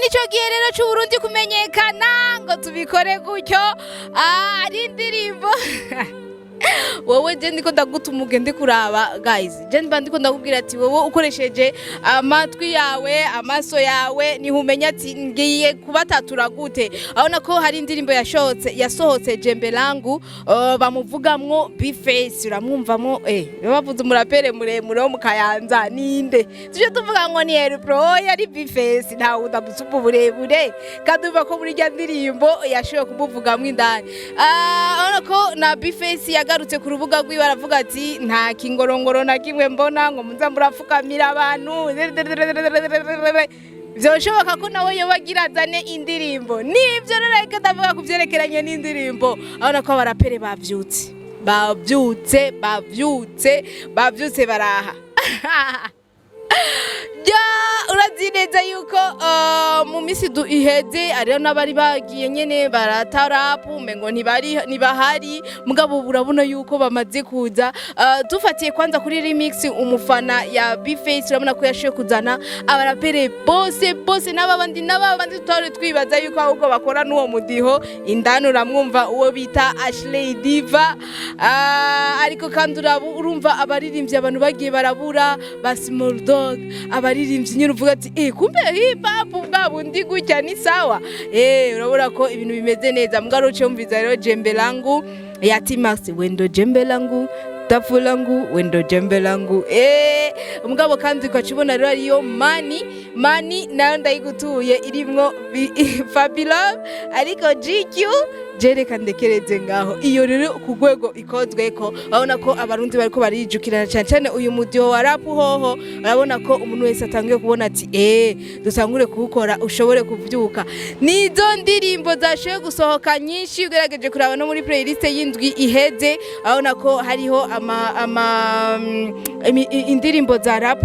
Nico gihe rero c'Uburundi kumenyekana ngo tubikore gutyo ari indirimbo wowe je ndiko ndagutuma ugende kuraba guys je ndiko ndakubwira ati wowe ukoresheje amatwi yawe amaso yawe ni humenya ati ngiye kubatatura gute abona ko hari indirimbo yasohotse jembe langu bamuvugamwo Bface uramwumvamo bavuze umurapere muremure wo mukayanza ninde tuje tuvuga ngo ni Pro yari Bface nta udabusubu burebure kaduva ko muri rya ndirimbo yashoye kumuvugamwo indani abona ko na Bface yagarutse ku rubuga rwiwe aravuga ati nta kingorongoro na kimwe mbona ngo muza murapfukamira abantu vyoshoboka ko nawe yobagira azane indirimbo nivyo rero reka ndavuga kuvyerekeranye n'indirimbo abona ko abarapere bavyutse baraha urazi neza yuko mu misi iheze ariyo n'abari bagiye nyene baratarapu mengo ntibahari mugabo urabona yuko bamaze kuza tufatiye kwanza kuri remix umufana ya Bface urabona ko yashoye kuzana abarapere bose n'ababandi tutari twibaza yuko ahubwo bakora n'uwo mudiho indani uramwumva uwo bita Ashley Diva ariko kandi urumva abaririmbyi abantu bagiye barabura ba Small Dog abaririmbyi nyine uvuga ati kumbe hip hop bwabundi gutya ni sawa urabura ko ibintu bimeze neza mugaro cyumviza rero jembe langu ya T-Max wendo jembe langu tafu langu wendo jembe langu umugabo kandi ukacibona rero ariyo mani nayo ndayigutuye irimwo Fabulous ariko GQ jereka ndekereze ngaho iyo rero ku rwego ikozweko abona ko abarundi bariko barijukirana cyane uyu mudiho wa rap hoho urabona ko umuntu wese atangiye kubona ati dusangure kuwukora ushobore kuvyuka nizo ndirimbo zashoye gusohoka nyinshi ugerageje kuraba no muri playlist y'indwi iheze abona ko hariho indirimbo za rap